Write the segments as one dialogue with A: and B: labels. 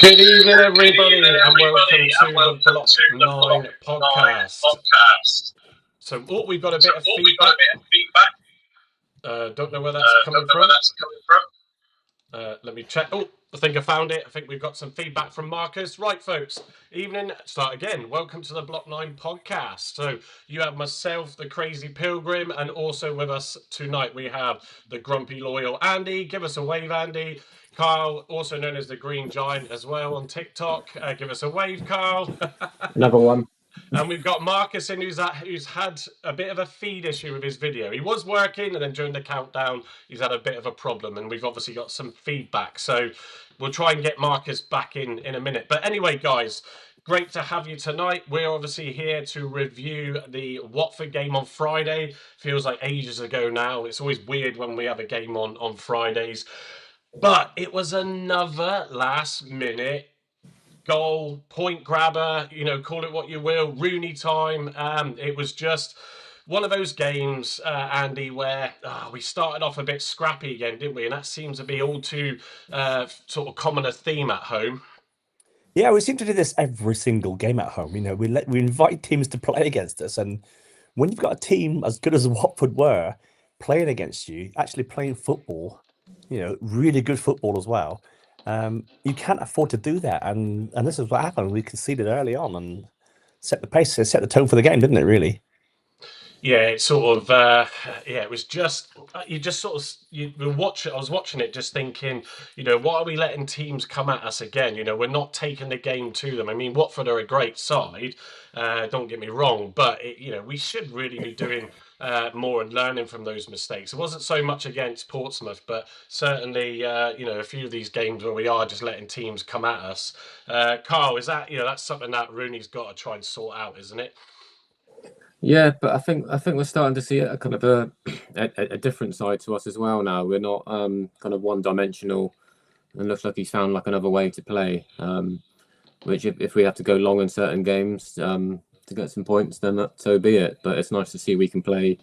A: Good evening, everybody, and welcome to the Block 9 podcast. So, we've got a bit of feedback. Don't know where that's coming from. Let me check. Oh, I think I found it. I think we've got some feedback from Marcus. Right, folks. Evening. Start again. Welcome to the Block 9 podcast. So, you have myself, the Crazy Pilgrim, and also with us tonight we have the Grumpy Loyal Andy. Give us a wave, Andy. Carl, also known as the Green Giant as well on TikTok. Give us a wave, Carl.
B: Another one.
A: And we've got Marcus in who's had a bit of a feed issue with his video. He was working, and then during the countdown, he's had a bit of a problem, and we've obviously got some feedback. So we'll try and get Marcus back in a minute. But anyway, guys, great to have you tonight. We're obviously here to review the Watford game on Friday. Feels like ages ago now. It's always weird when we have a game on Fridays. But it was another last minute goal, point grabber, call it what you will, Rooney time. It was just one of those games, Andy, where we started off a bit scrappy again, didn't we? And that seems to be all too sort of common a theme at home.
C: Yeah, we seem to do this every single game at home. We invite teams to play against us, and when you've got a team as good as Watford were playing against you, actually playing football, really good football as well, you can't afford to do that. And this is what happened. We conceded early on and set the pace, set the tone for the game, didn't it? Really.
A: Yeah, it sort of, it was just, you watch it. I was watching it just thinking, why are we letting teams come at us again? We're not taking the game to them. I mean, Watford are a great side, don't get me wrong, but, we should really be doing more and learning from those mistakes. It wasn't so much against Portsmouth, but certainly, a few of these games where we are just letting teams come at us. Carl, is that, that's something that Rooney's got to try and sort out, isn't it?
B: Yeah, but I think we're starting to see a kind of a different side to us as well now. We're not kind of one-dimensional, and looks like he's found like another way to play. Which if we have to go long in certain games to get some points, then so be it. But it's nice to see we can play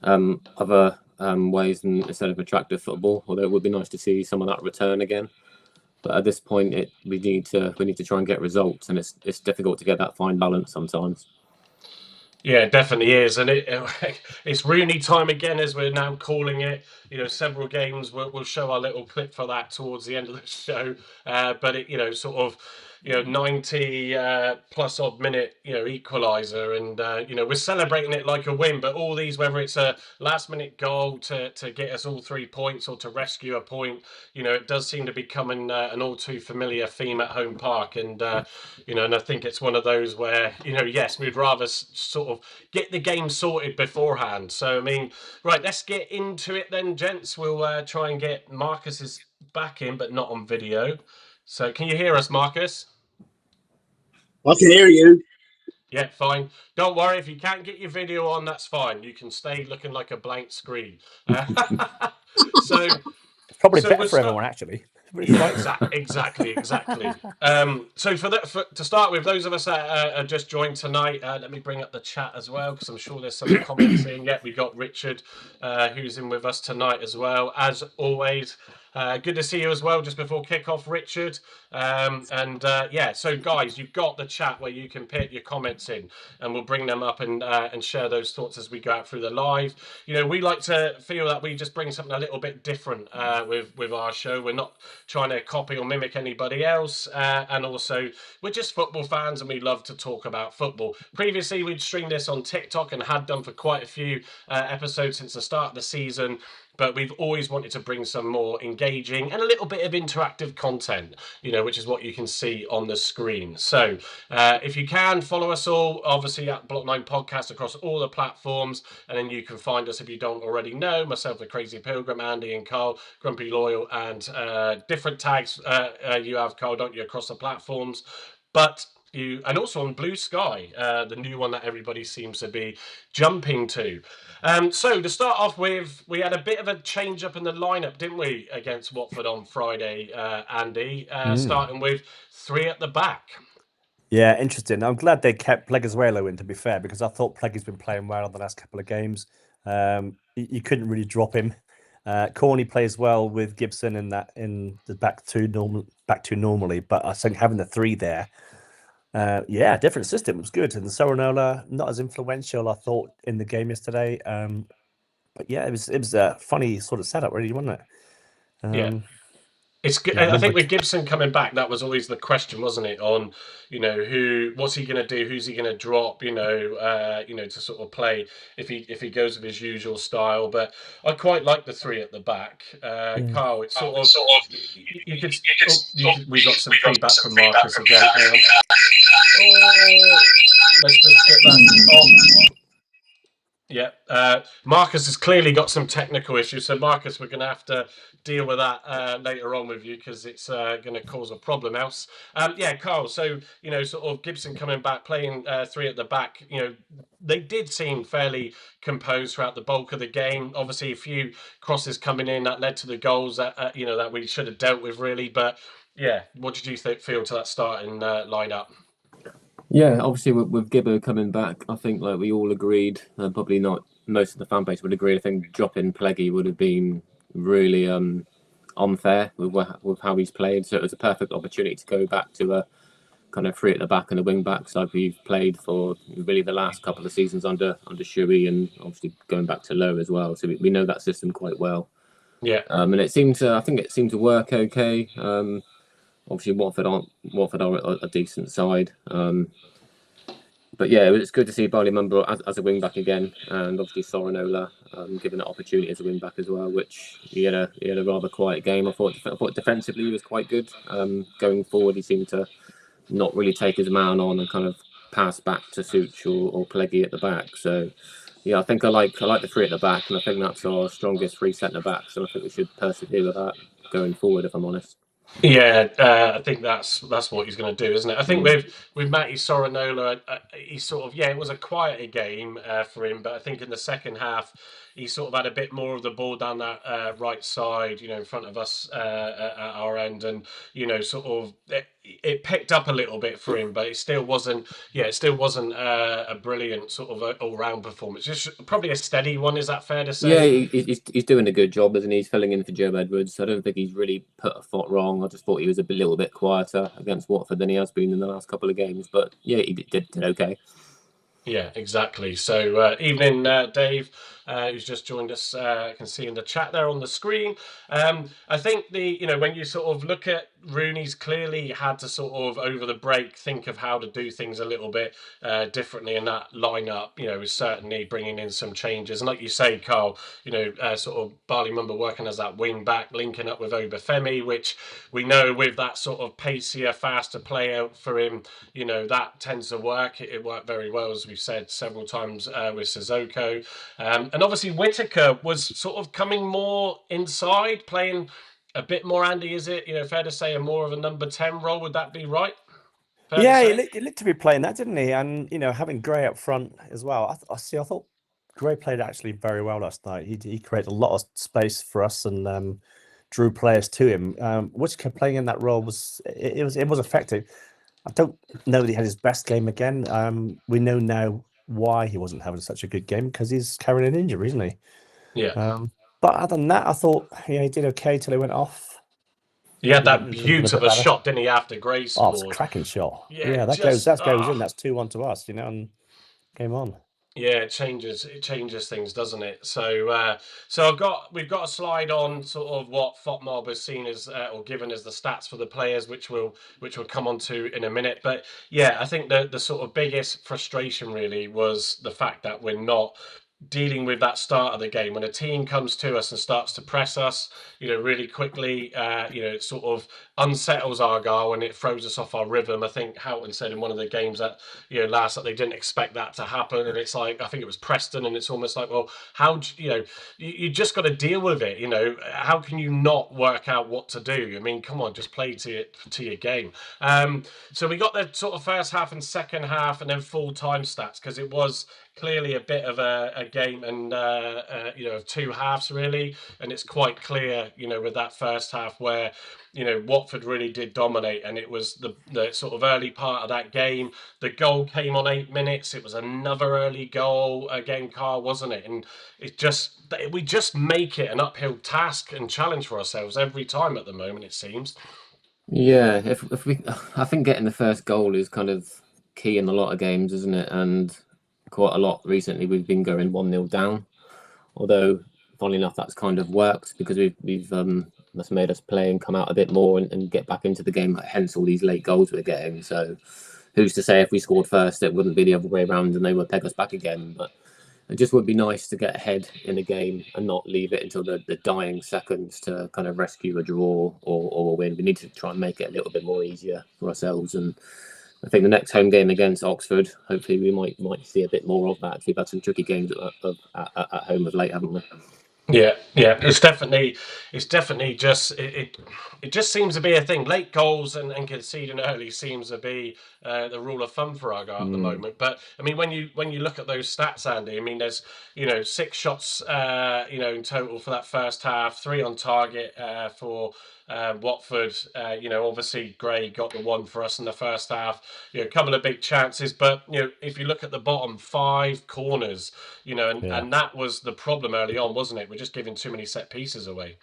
B: other ways instead of attractive football. Although it would be nice to see some of that return again. But at this point, we need to try and get results, and it's difficult to get that fine balance sometimes.
A: Yeah, it definitely is, and it's Rooney time again, as we're now calling it. Several games we'll show our little clip for that towards the end of the show. But it, sort of, 90 plus odd minute, equaliser, and we're celebrating it like a win. But all these, whether it's a last minute goal to get us all 3 points or to rescue a point, it does seem to be becoming an all too familiar theme at Home Park, and and I think it's one of those where yes, we'd rather sort of get the game sorted beforehand. So I mean, right, let's get into it then, gents. We'll try and get Marcus's back in, but not on video. So can you hear us, Marcus?
D: I can hear you.
A: Yeah, fine. Don't worry, if you can't get your video on, that's fine. You can stay looking like a blank screen. So
C: it's probably better for everyone, actually.
A: Yeah, exactly. So to start with, those of us that are just joined tonight, let me bring up the chat as well, because I'm sure there's some comments in. Yeah, we got Richard, who's in with us tonight as well. As always, good to see you as well, just before kickoff, Richard. So guys, you've got the chat where you can put your comments in, and we'll bring them up and share those thoughts as we go out through the live. We like to feel that we just bring something a little bit different with our show. We're not trying to copy or mimic anybody else, and also we're just football fans, and we love to talk about football. Previously, we'd streamed this on TikTok and had done for quite a few episodes since the start of the season. But we've always wanted to bring some more engaging and a little bit of interactive content, which is what you can see on the screen. So if you can, follow us all, obviously, at Block 9 Podcast across all the platforms. And then you can find us, if you don't already know, myself, the Crazy Pilgrim, Andy and Carl, Grumpy Loyal, and different tags you have, Carl, don't you, across the platforms. But and also on Blue Sky, the new one that everybody seems to be jumping to. So to start off with, we had a bit of a change up in the lineup, didn't we, against Watford on Friday, Andy? Starting with 3 at the back.
C: Yeah, interesting. I'm glad they kept Pleguezuelo in, to be fair, because I thought Plegue's been playing well in the last couple of games. You couldn't really drop him. Corney plays well with Gibson in the back two normally, but I think having the three there, different system was good. And Sorinola not as influential, I thought, in the game yesterday. But yeah, it was a funny sort of setup, really, wasn't it?
A: Yeah. It's good. I think with Gibson coming back, that was always the question, wasn't it? On, what's he going to do? Who's he going to drop? To sort of play if he goes with his usual style. But I quite like the three at the back. Carl, it's sort of we got some feedback from Marcus again. Let's just get that off. Yeah, Marcus has clearly got some technical issues. So, Marcus, we're going to have to deal with that later on with you because it's going to cause a problem else. Carl, so, sort of Gibson coming back, playing three at the back, they did seem fairly composed throughout the bulk of the game. Obviously, a few crosses coming in that led to the goals that, that we should have dealt with, really. But, yeah, what did you feel to that starting lineup?
B: Yeah, obviously with Gibbo coming back, I think like we all agreed, probably not most of the fan base would agree. I think dropping Pleggy would have been really unfair with how he's played. So it was a perfect opportunity to go back to a kind of three at the back and a wing backs like we've played for really the last couple of seasons under Shuey, and obviously going back to Lowe as well. So we know that system quite well.
A: Yeah.
B: And I think it seemed to work okay. Obviously, Watford are a decent side. But yeah, it's good to see Barley Mumble as a wing back again, and obviously Sorinola given an opportunity as a wing back as well, which he had a rather quiet game. I thought defensively he was quite good. Going forward, he seemed to not really take his man on and kind of pass back to Such or Pleggy at the back. So yeah, I think I like the three at the back, and I think that's our strongest three centre backs, and I think we should persevere with that going forward, if I'm honest.
A: Yeah, I think that's what he's going to do, isn't it? I think with Matty Sorinola, he sort of it was a quieter game for him, but I think in the second half he sort of had a bit more of the ball down that right side, in front of us at our end, and sort of it picked up a little bit for him, but it still wasn't. Yeah, it still wasn't a brilliant sort of all-round performance. Just probably a steady one. Is that fair to say?
B: Yeah, he's doing a good job, isn't he? He's filling in for Joe Edwards. I don't think he's really put a foot wrong. I just thought he was a little bit quieter against Watford than he has been in the last couple of games. But yeah, he did okay.
A: Yeah, exactly. So evening, Dave, who's just joined us. I can see in the chat there on the screen. I think when you sort of look at Rooney's clearly had to sort of over the break think of how to do things a little bit differently in that lineup. Is certainly bringing in some changes. And like you say, Carl, sort of Barley Mumba working as that wing back, linking up with Obafemi, which we know with that sort of pacier, faster play out for him, that tends to work. It worked very well, as we've said several times with Sissoko. And obviously Whittaker was sort of coming more inside, playing a bit more, Andy, is it? Fair to say more of a number 10 role, would that be right?
C: He looked to be playing that, didn't he? And, having Gray up front as well. I thought Gray played actually very well last night. He created a lot of space for us and drew players to him. Whittaker playing in that role was effective. I don't know that he had his best game again. We know now why he wasn't having such a good game, because he's carrying an injury, isn't he?
A: Yeah.
C: But other than that, I thought he did okay till he went off.
A: He had that beautiful shot, didn't he, after Gray scored?
C: Oh, it's a cracking shot.
A: Yeah,
C: that goes in. That's 2-1 to us, and game on.
A: Yeah, it changes things, doesn't it? So we've got a slide on sort of what FOTMob has seen as or given as the stats for the players, which we'll come on to in a minute. But yeah, I think the sort of biggest frustration really was the fact that we're not dealing with that start of the game when a team comes to us and starts to press us, really quickly. It sort of unsettles Argyle and it throws us off our rhythm. I think Houghton said in one of the games that last that they didn't expect that to happen, and it's like I think it was Preston, and it's almost like, well, how you just got to deal with it. How can you not work out what to do? I mean, come on, just play to your game. So we got the sort of first half and second half, and then full time stats, because it was clearly a bit of a game and of two halves really, and it's quite clear with that first half where Watford really did dominate, and it was the sort of early part of that game. The goal came on 8 minutes. It was another early goal again, Carl, wasn't it? And we just make it an uphill task and challenge for ourselves every time at the moment, it seems.
B: Yeah, I think getting the first goal is kind of key in a lot of games, isn't it? And quite a lot recently we've been going 1-0 down. Although, funnily enough, that's kind of worked because we've that's made us play and come out a bit more and get back into the game. Hence all these late goals we're getting. So, who's to say if we scored first, it wouldn't be the other way around and they would peg us back again? But it just would be nice to get ahead in a game and not leave it until the dying seconds to kind of rescue a draw or a win. We need to try and make it a little bit more easier for ourselves. And I think the next home game against Oxford, hopefully we might see a bit more of that. We've had some tricky games at home of late, haven't we?
A: Yeah. It's definitely just it just seems to be a thing. Late goals and conceding early seems to be the rule of thumb for Argyle at the moment. But I mean, when you look at those stats, Andy, I mean, there's 6 shots in total for that first half, 3 on target for Watford. Obviously Gray got the one for us in the first half. A couple of big chances, but if you look at the bottom, 5 corners. And that was the problem early on, wasn't it? We're just giving too many set pieces away.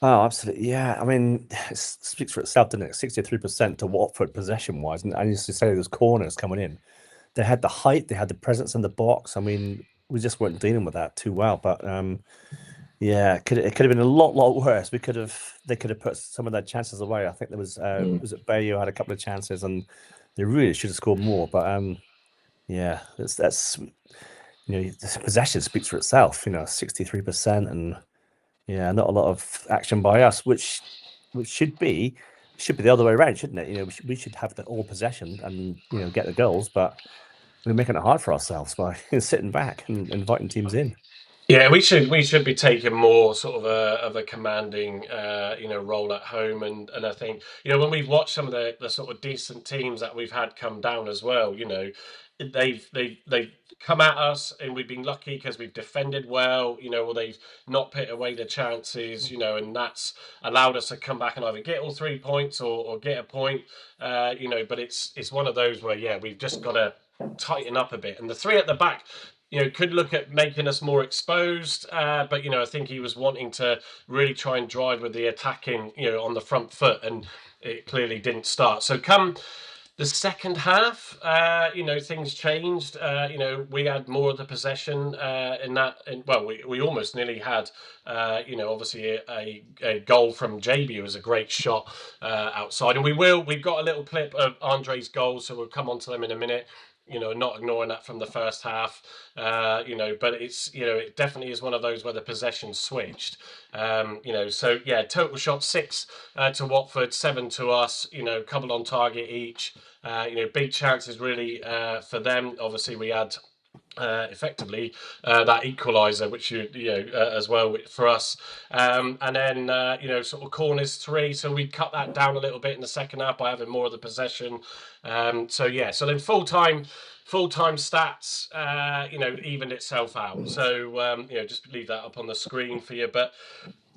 C: Oh, absolutely. Yeah. I mean, it speaks for itself, didn't it? 63% to Watford possession-wise. And I used to say those corners coming in. They had the height, they had the presence in the box. I mean, we just weren't dealing with that too well. But yeah, it could have been a lot worse. They could have put some of their chances away. I think there was it Bayo had a couple of chances and they really should have scored more. But yeah, that's this possession speaks for itself. 63%, and yeah, not a lot of action by us, which should be the other way around, shouldn't it? We should have the all possession and get the goals, but we're making it hard for ourselves by sitting back and inviting teams in.
A: Yeah, we should be taking more sort of a commanding role at home, and I think when we've watched some of the sort of decent teams that we've had come down as well, they've come at us and we've been lucky because we've defended well, or they've not put away the chances, and that's allowed us to come back and either get all 3 points or get a point, but it's one of those where we've just got to tighten up a bit, and the 3 at the back could look at making us more exposed, but I think he was wanting to really try and drive with the attacking on the front foot, and it clearly didn't start. So come the second half, things changed. We had more of the possession we almost nearly had, obviously a goal from JB was a great shot outside, and we've got a little clip of Andre's goal, so we'll come on to them in a minute. Not ignoring that from the first half, but it's, it definitely is one of those where the possession switched. Total shots 6 to Watford, 7 to us, couple on target each, big chances really for them. Obviously we had effectively that equaliser, which as well for us, and then sort of corners 3, so we cut that down a little bit in the second half by having more of the possession. So then full-time stats evened itself out, so just leave that up on the screen for you. But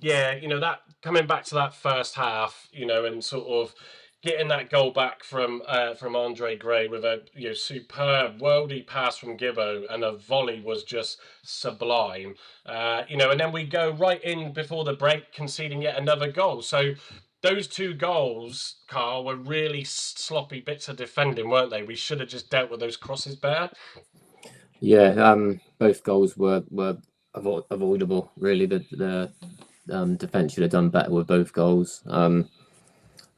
A: that coming back to that first half, and sort of getting that goal back from Andre Gray with a superb worldy pass from Gibbo, and a volley was just sublime. And then we go right in before the break, conceding yet another goal. So those 2 goals, Carl, were really sloppy bits of defending, weren't they? We should have just dealt with those crosses better.
B: Yeah, both goals were avoidable. Really, the defence should have done better with both goals.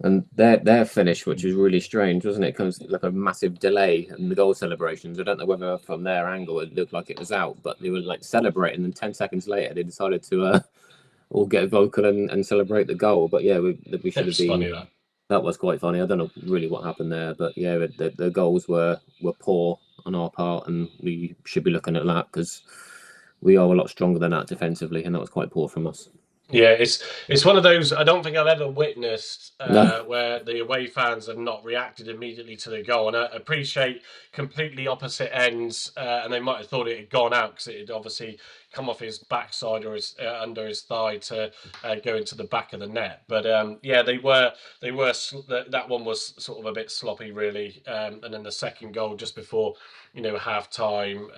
B: And their finish, which was really strange, wasn't it? Comes like a massive delay in the goal celebrations. I don't know whether from their angle it looked like it was out, but they were like celebrating, and 10 seconds later they decided to all get vocal and celebrate the goal. But yeah, we should have been.
A: Funny,
B: that was quite funny. I don't know really what happened there, but yeah, the goals were poor on our part, and we should be looking at that because we are a lot stronger than that defensively, and that was quite poor from us.
A: Yeah, it's one of those I don't think I've ever witnessed
B: No.
A: where the away fans have not reacted immediately to the goal, and I appreciate completely opposite ends, and they might have thought it had gone out because it had obviously come off his backside or his under his thigh to go into the back of the net. But yeah, that one was sort of a bit sloppy, really, and then the second goal just before half time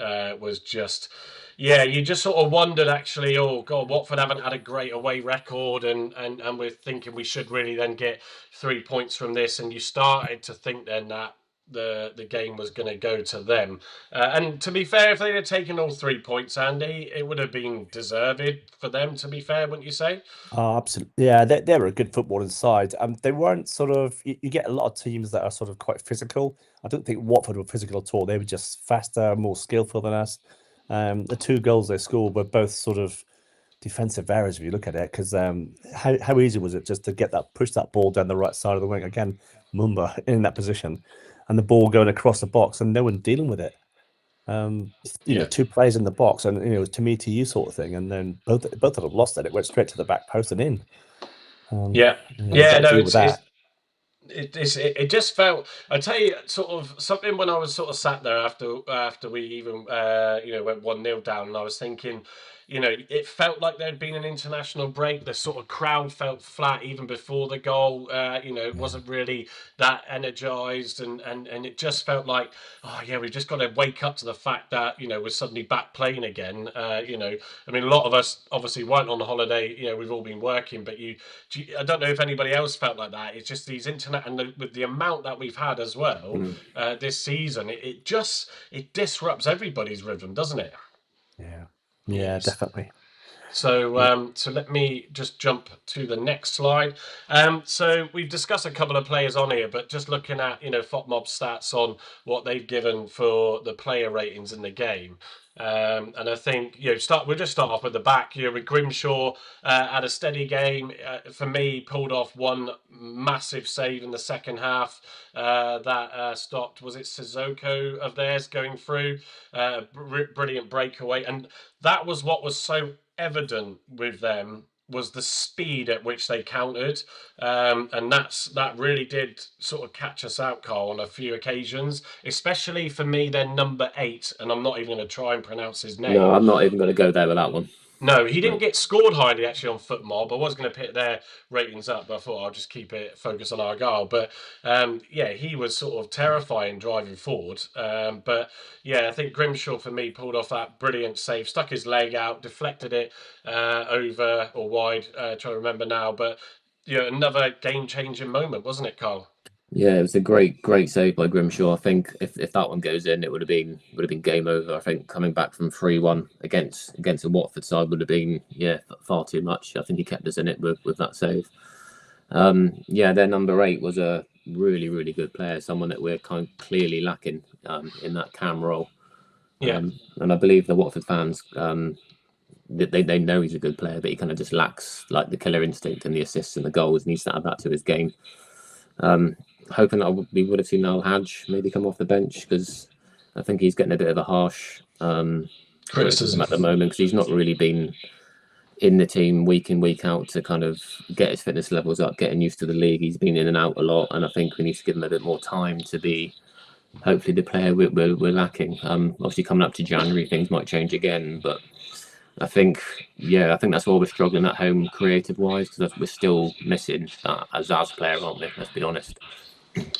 A: was just. Yeah, you just sort of wondered actually, oh God, Watford haven't had a great away record and we're thinking we should really then get 3 points from this. And you started to think then that the game was going to go to them. And to be fair, if they'd have taken all 3 points, Andy, it would have been deserved for them, to be fair, wouldn't you say?
C: Oh, absolutely. Yeah, they were a good footballing side. They weren't sort of, you get a lot of teams that are sort of quite physical. I don't think Watford were physical at all. They were just faster, more skillful than us. The 2 goals they scored were both sort of defensive errors if you look at it, because how easy was it just to push that ball down the right side of the wing? Again, Mumba in that position and the ball going across the box and no one dealing with it.
A: Yeah.
C: 2 players in the box and it was to me to you sort of thing, and then both of them lost it. It went straight to the back post and in.
A: Yeah.
C: You got to deal with that.
A: It just felt. I tell you, sort of something when I was sort of sat there after we even went 1-0 down, and I was thinking, it felt like there'd been an international break. The sort of crowd felt flat even before the goal. It wasn't really that energized, and it just felt like, oh yeah, we've just got to wake up to the fact that we're suddenly back playing again. I mean, a lot of us obviously weren't on holiday. We've all been working, but I don't know if anybody else felt like that. It's just these internet and with the amount that we've had as well this season, it disrupts everybody's rhythm, doesn't it?
C: Yeah,
A: Yes.
C: definitely.
A: So let me just jump to the next slide. So we've discussed a couple of players on here, but just looking at FOTMob stats on what they've given for the player ratings in the game. And I think we'll just start off with the back. With Grimshaw had a steady game. For me, pulled off one massive save in the second half that stopped. Was it Sissoko of theirs going through? Brilliant breakaway, and that was what was so evident with them was the speed at which they countered, and that really did sort of catch us out, Carl, on a few occasions. Especially for me, their number 8, and I'm not even going to try and pronounce his name.
B: No, I'm not even going to go there with that one.
A: No, he didn't get scored highly actually on FootMob. I was going to pick their ratings up, but I thought I'll just keep it focused on Argyle. But yeah, he was sort of terrifying driving forward. But yeah, I think Grimshaw for me pulled off that brilliant save, stuck his leg out, deflected it over or wide. Trying to remember now, but another game-changing moment, wasn't it, Carl?
B: Yeah, it was a great save by Grimshaw. I think if that one goes in, it would have been game over. I think coming back from 3-1 against a Watford side would have been far too much. I think he kept us in it with that save. Their number 8 was a really good player, someone that we're kind of clearly lacking in that cam role. And I believe the Watford fans they know he's a good player, but he kind of just lacks like the killer instinct and the assists and the goals. Needs to add that to his game. Hoping that we would have seen Al Hadj maybe come off the bench, because I think he's getting a bit of a harsh criticism at the moment, because he's not really been in the team week in, week out to kind of get his fitness levels up, getting used to the league. He's been in and out a lot, and I think we need to give him a bit more time to be hopefully the player we're lacking. Obviously coming up to January, things might change again, but I think that's why we're struggling at home creative wise, because we're still missing that Azaz player, aren't we? Let's be honest.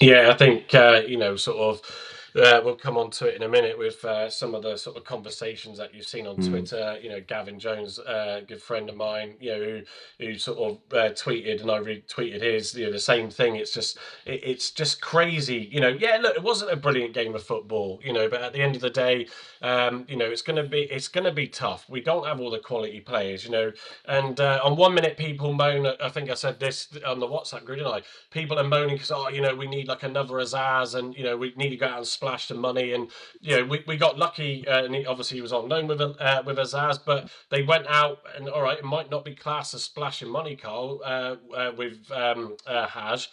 A: Yeah, I think sort of. We'll come on to it in a minute with some of the sort of conversations that you've seen on Twitter. Gavin Jones, a good friend of mine, who sort of tweeted, and I retweeted his, the same thing. It's just crazy. Look, it wasn't a brilliant game of football, but at the end of the day, it's gonna be tough. We don't have all the quality players, and on 1 minute people moan. I think I said this on the WhatsApp group, didn't I? People are moaning because we need like another Azaz, and we need to go out and splash the money, and we got lucky, and obviously he was on loan with Azaz, but they went out, and all right, it might not be classed as splashing money, Carl, with Haj,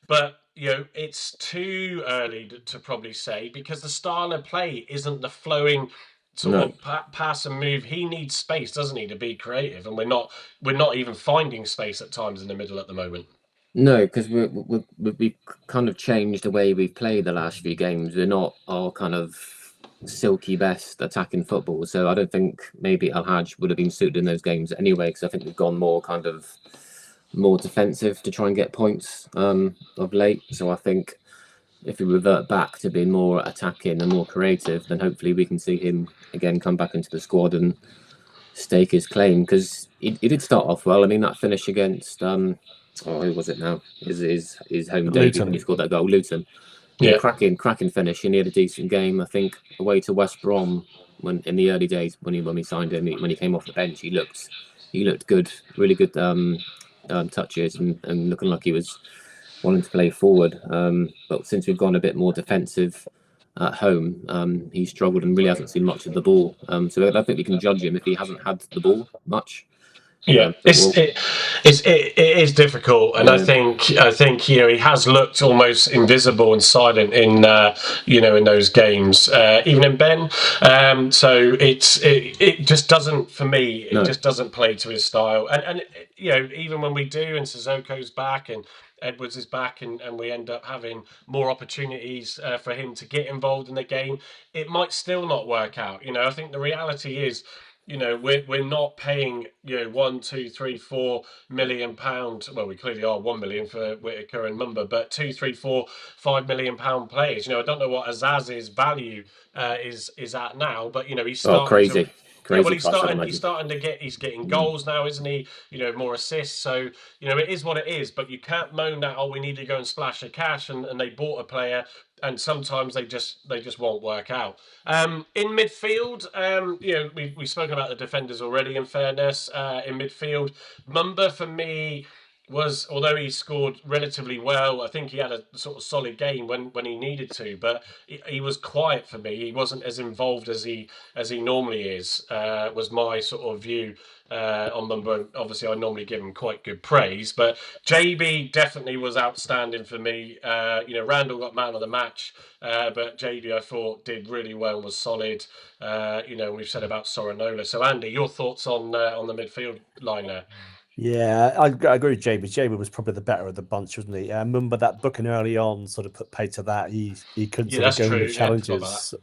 A: but it's too early to probably say, because the style of play isn't the flowing sort of pass and move. He needs space, doesn't he, to be creative? And we're not even finding space at times in the middle at the moment.
B: No, because we've kind of changed the way we've played the last few games. We're not our kind of silky best attacking football. So I don't think maybe Al-Hajj would have been suited in those games anyway, because I think we've gone more defensive to try and get points of late. So I think if we revert back to being more attacking and more creative, then hopefully we can see him again come back into the squad and stake his claim, because he did start off well. I mean, that finish against who was it now? His home debut when he scored that goal, Luton. Yeah, cracking finish. And he had a decent game. I think away to West Brom when in the early days when we signed him, when he came off the bench, he looked good, really good touches and looking like he was wanting to play forward, but since we've gone a bit more defensive at home, he's struggled and really hasn't seen much of the ball. So I don't think we can judge him if he hasn't had the ball much.
A: Yeah, it is difficult, and I think he has looked almost invisible and silent in in those games, even in Ben. So it just doesn't, for me, it just doesn't play to his style, and even when we do, and Sissoko's back and Edwards is back, and we end up having more opportunities for him to get involved in the game, it might still not work out. I think the reality is, we're not paying 1, 2, 3, 4 million pound. Well, we clearly are 1 million for Whittaker and Mumba, but 2, 3, 4, 5 million pound players. I don't know what Azaz's value is at now, but he's starting
B: crazy.
A: He's starting to get. He's getting goals now, isn't he? More assists. So it is what it is. But you can't moan that we need to go and splash the cash, and they bought a player, and sometimes they just won't work out. In midfield, we've spoken about the defenders already. In fairness, in midfield, Mumba for me was, although he scored relatively well, I think he had a sort of solid game when he needed to, but he was quiet for me. He wasn't as involved as he normally is, was my sort of view on Mumba. Obviously, I normally give him quite good praise, but JB definitely was outstanding for me. Randall got man of the match, but JB I thought did really well and was solid. We've said about Sorinola. So Andy, your thoughts on the midfield line there?
C: Yeah, I agree with JB. JB was probably the better of the bunch, wasn't he? Remember that booking early on sort of put pay to that. He couldn't sort of go in the challenges.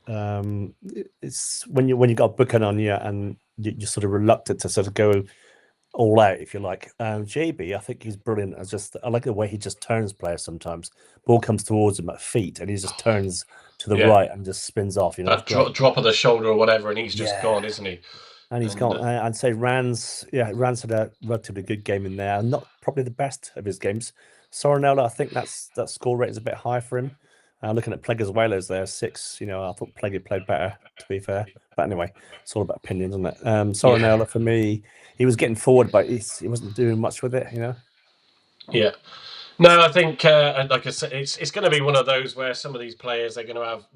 C: It's when you got booking on you and you're sort of reluctant to sort of go all out, if you like. JB, I think he's brilliant. I like the way he just turns players sometimes. Ball comes towards him at feet and he just turns to the right and just spins off.
A: Drop of the shoulder or whatever, and he's just gone, isn't he?
C: And he's gone. I'd say Rans had a relatively good game in there. Not probably the best of his games. Sorinola, I think that score rate is a bit high for him. Looking at Plega's Whalers there, 6. I thought Plega played better, to be fair. But anyway, it's all about opinions, isn't it? Sorinola, for me, he was getting forward, but he wasn't doing much with it,
A: Yeah. No, I think, like I said, it's going to be one of those where some of these players, they're going to have,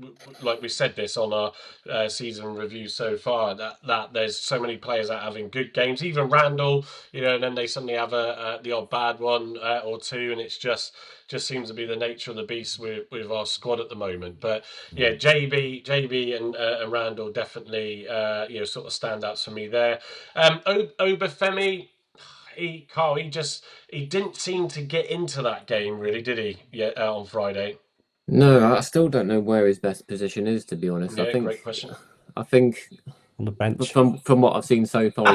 A: like we said this on our season review so far, that there's so many players that are having good games, even Randall, and then they suddenly have the odd bad one or two, and it's just seems to be the nature of the beast with our squad at the moment. But yeah, JB and Randall definitely sort of standouts for me there. Obafemi, he didn't seem to get into that game, really, did he? Yeah, on Friday.
B: No, I still don't know where his best position is, to be honest.
A: Yeah, great question.
B: I think
C: on the bench,
B: from what I've seen so far,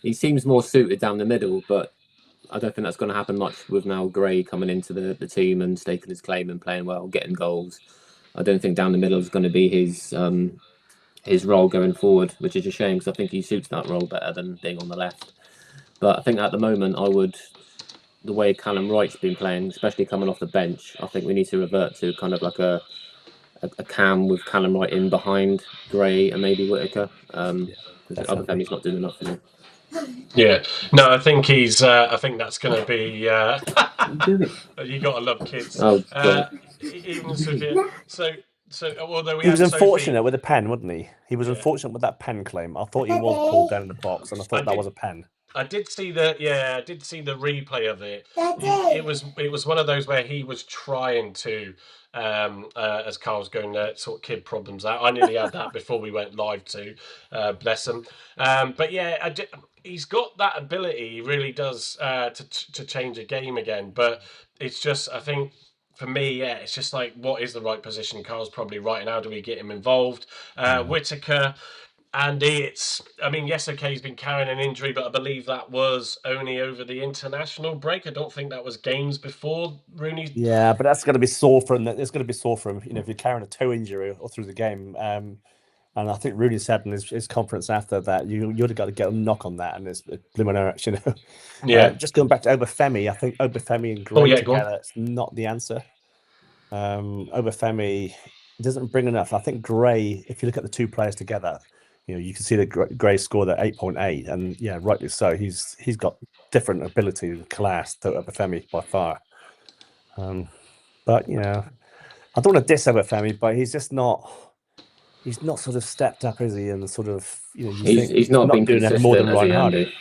B: he seems more suited down the middle. But I don't think that's going to happen much with now Gray coming into the team and staking his claim and playing well, getting goals. I don't think down the middle is going to be his role going forward, which is a shame because I think he suits that role better than being on the left. But I think at the moment, the way Callum Wright's been playing, especially coming off the bench, I think we need to revert to kind of like a cam with Callum Wright in behind Gray and maybe Whittaker. Obafemi's not doing enough for me.
A: Yeah, no, I think he's. I think that's going to be. You got to love kids.
B: Oh,
A: even Sophia. So although
C: he was unfortunate with the pen, wasn't he? He was unfortunate with that pen claim. I thought he was pulled down in the box, and I thought that was a pen.
A: I did see I did see the replay of it. It was one of those where he was trying to, as Carl's going there, sort of kid problems out. I nearly had that before we went live too. Bless him. But yeah, he's got that ability. He really does to change a game again. But it's just, I think, for me, yeah, it's just like, what is the right position? Carl's probably right. And how do we get him involved? Whitaker. Andy, I mean, yes, okay, he's been carrying an injury, but I believe that was only over the international break. I don't think that was games before Rooney.
C: Yeah, but that's going to be sore for him. It's going to be sore for him, if you're carrying a toe injury all through the game. And I think Rooney said in his conference after that, you'd have got to get a knock on that, and it's blooming out,
A: Yeah.
C: Just going back to Obafemi, I think Obafemi and Gray together, it's not the answer. Obafemi doesn't bring enough. I think Gray, if you look at the two players together, you can see that Gray scored at 8.8, and yeah, rightly so. He's got different ability and class to Obafemi by far. But I don't want to diss Obafemi, but he's just not. He's not sort of stepped up, is he? And sort of,
B: he's not been
C: doing
B: consistent,
C: more than
B: has
C: Ryan
B: he,
C: Hardy.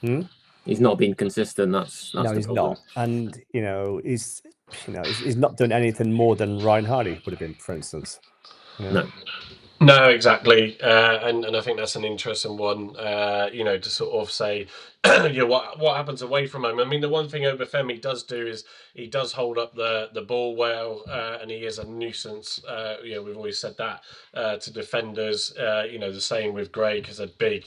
B: Andy? He's not been consistent. That's
C: no,
B: the
C: he's
B: problem.
C: not. And he's not doing anything more than Ryan Hardy would have been, for instance.
A: No, exactly, and I think that's an interesting one. To sort of say, what happens away from home. I mean, the one thing Obafemi does do is he does hold up the ball well, and he is a nuisance. We've always said that to defenders. The same with Gray, because they're big,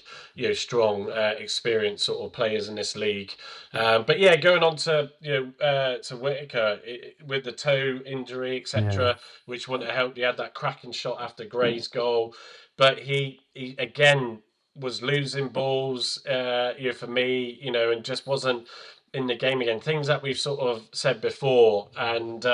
A: strong, experienced sort of players in this league. But yeah, going on to to Whitaker with the toe injury, etc., which wouldn't have helped. He had that cracking shot after Gray's goal, but he again was losing balls. For me, and just wasn't in the game again. Things that we've sort of said before, and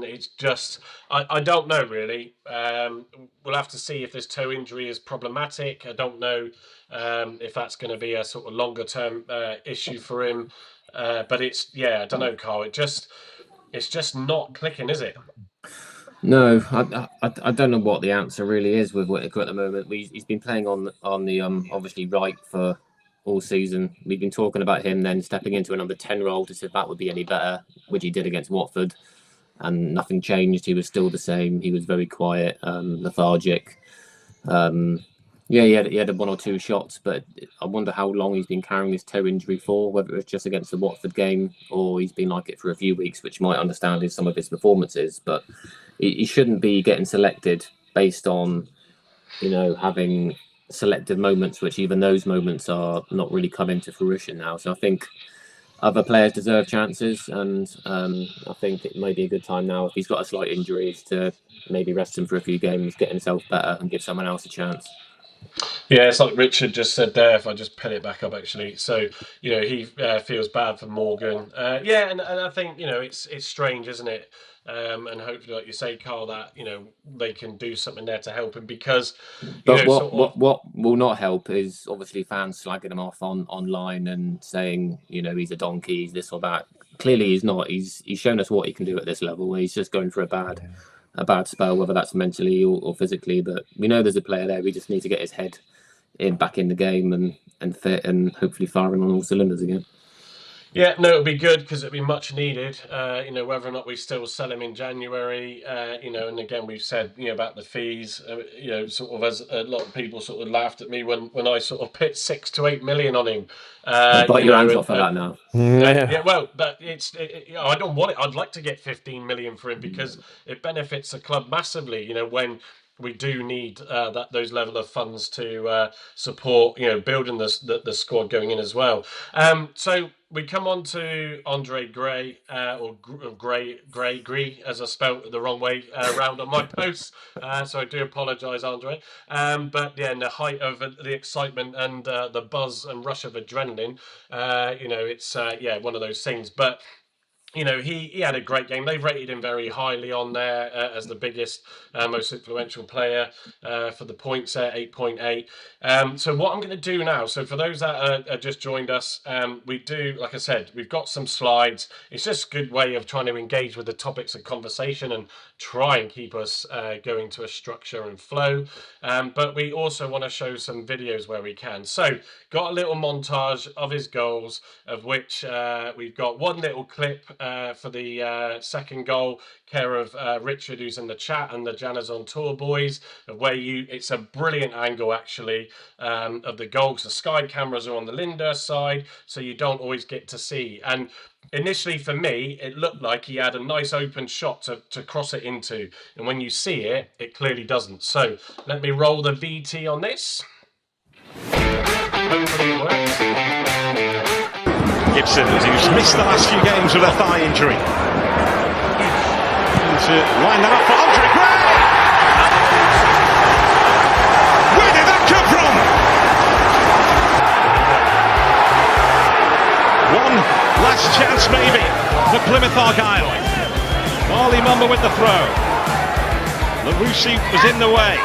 A: it's just I don't know really. We'll have to see if this toe injury is problematic. I don't know if that's going to be a sort of longer term issue for him. But I don't know, Carl. It's just not clicking, is it?
B: No, I don't know what the answer really is with Whitaker at the moment. He's been playing on the obviously right for all season. We've been talking about him then stepping into a number 10 role to see if that would be any better, which he did against Watford, and nothing changed. He was still the same. He was very quiet, lethargic. He had one or two shots, but I wonder how long he's been carrying this toe injury for, whether it's just against the Watford game or he's been like it for a few weeks, which might understand is some of his performances. But he shouldn't be getting selected based on, having selective moments, which even those moments are not really coming to fruition now. So I think other players deserve chances, and I think it may be a good time now, if he's got a slight injury, to maybe rest him for a few games, get himself better and give someone else a chance.
A: Yeah, it's like Richard just said there, if I just put it back up, actually. So, he feels bad for Morgan. And I think, it's strange, isn't it? And hopefully, like you say, Carl, that, they can do something there to help him, because,
B: But what will not help is obviously fans slagging him off online and saying, he's a donkey, he's this or that. Clearly he's not. He's shown us what he can do at this level. He's just going for a bad spell, whether that's mentally or physically. But we know there's a player there. We just need to get his head back in the game and fit, and hopefully firing on all cylinders again.
A: Yeah, no, it'll be good, because it'll be much needed. Whether or not we still sell him in January, and again, we've said, about the fees, sort of, as a lot of people sort of laughed at me when I sort of put 6 to 8 million on him.
B: Bite your hands off for that now.
A: Well, but I don't want it. I'd like to get 15 million for him, because it benefits the club massively, when we do need those level of funds to support, building the squad going in as well. So we come on to Andre Gray, or Gray, as I spelt the wrong way around on my posts. So I do apologise, Andre. But yeah, in the height of the excitement and the buzz and rush of adrenaline, it's one of those things. But he had a great game. They've rated him very highly on there as the biggest, most influential player for the points there, 8.8. So what I'm going to do now, so for those that are just joined us, we do, like I said, we've got some slides. It's just a good way of trying to engage with the topics of conversation and try and keep us going to a structure and flow. But we also want to show some videos where we can. So got a little montage of his goals, of which we've got one little clip for the second goal, care of Richard, who's in the chat, and the Janners on Tour boys, where it's a brilliant angle actually of the goals. The sky cameras are on the Lyndhurst side, so you don't always get to see. And initially for me, it looked like he had a nice open shot to cross it into, and when you see it, it clearly doesn't. So let me roll the VT on this. Hopefully it works.
E: Gibson, who's missed the last few games with a thigh injury. To line that up for Andre Gray! Where did that come from? One last chance maybe for Plymouth Argyle. Ali Mumba with the throw. LaRusi was in the way.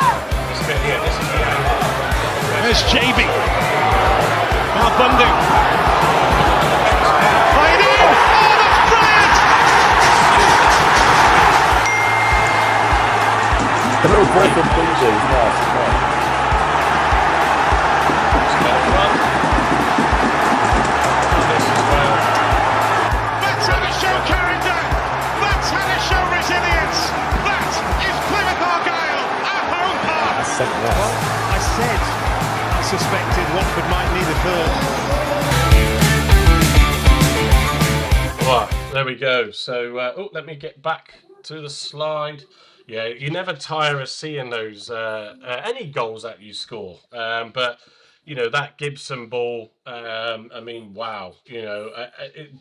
E: There's JB. Bundu. Played in! Oh, that's brilliant!
C: The little ball from Bundu is nice, isn't it?
E: That's how to show character! That's how to show resilience! That is Plymouth Argyle at home park!
C: That's something else.
E: Well, I said I suspected Watford might need a third.
A: Well, there we go. So, let me get back to the slide. Yeah, you never tire of seeing those any goals that you score. But you know that Gibson ball. I mean, wow. You know,